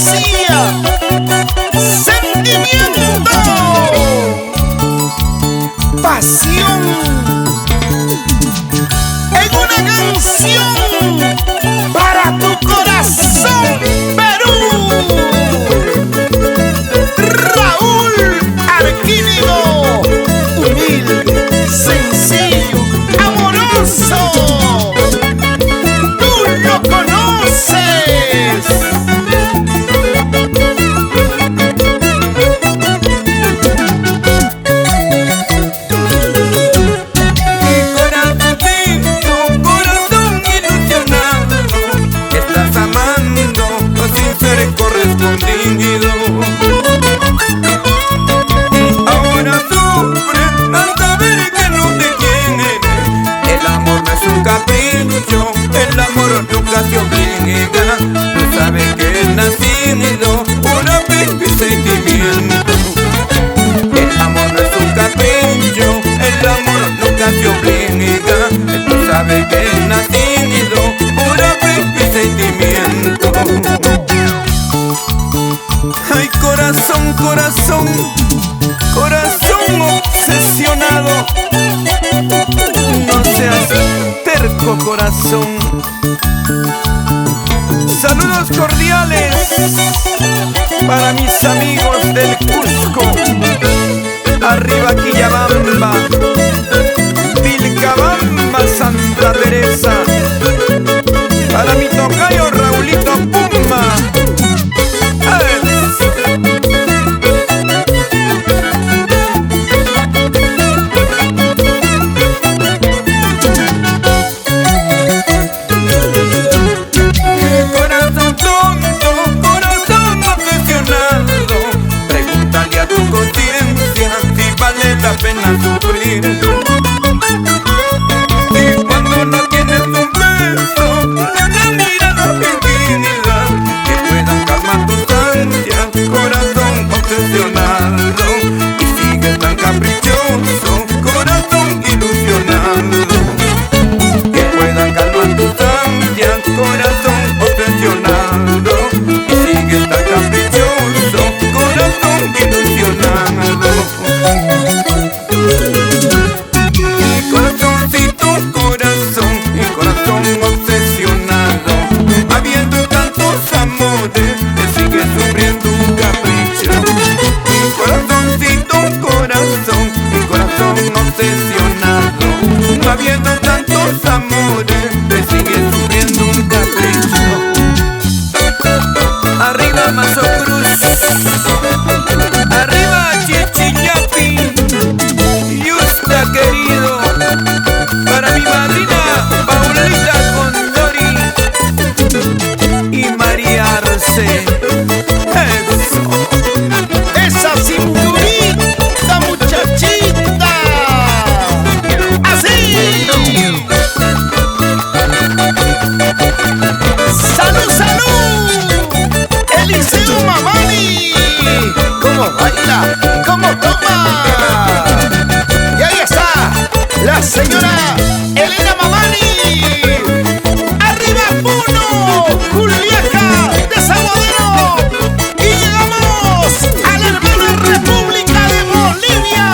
poesía, sentimiento, pasión en una canción para tu corazón, Perú. Raúl Arquímedes, humilde, sencillo, amoroso. Tú lo conoces. Ahora sufre al saber que no te quiere. El amor no es un capricho, el amor nunca se obliga. Tú sabes que es nacido una y sentimiento. El amor no es un capricho, el amor nunca se obliga. Tú sabes que es nacido una y sentimiento. Ay, corazón, corazón, corazón obsesionado. No seas terco, corazón. Saludos cordiales para mis amigos del Cusco. Arriba Quillabamba, Vilcabamba, Santa Teresa. Para mi tocayo Raulito Pumba. Corazón tonto, corazón obsesionado, pregúntale a tu conciencia si vale la pena sufrir. Y cuando no tienes un beso, una mirada fingida que pueda calmar tus ansias, corazón obsesionado, y sigues tan caprichoso, corazón ilusionado, que puedan calmar tus ansias, corazón obsesionado, y sigues tan caprichoso, corazón ilusionado. Corazoncito, corazón, mi corazón obsesionado, habiendo tantos amores, te sigues sufriendo un capricho. Mi corazoncito, corazón, mi corazón obsesionado, habiendo tantos amores, te sigues sufriendo un capricho. Arriba Mazo Cruz, arriba Chichiñapi, Yusta querido, para mi madrina Paulita Condori y María Arce. Eso. Esa cinturita, muchachita. Así. Salud, salud. Eliseo Mamani. ¿Cómo baila? ¿Cómo toma? Y ahí está la señora Elena Mamani. Arriba Puno, Juliaca de Sabodero. Y llegamos a la hermana República de Bolivia.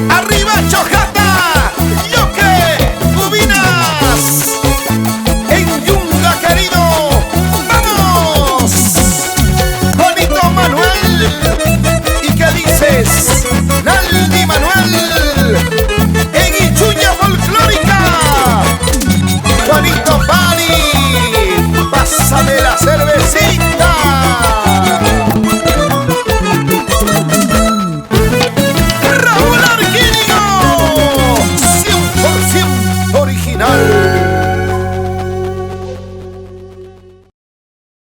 Arriba Chojata, Yoque, Ubinas, en Yunga querido, vamos. Bonito Manuel, ¿y qué dices? Naldi Manuel, en Ichuña folclórica. Juanito Bali, pásame la cerveza.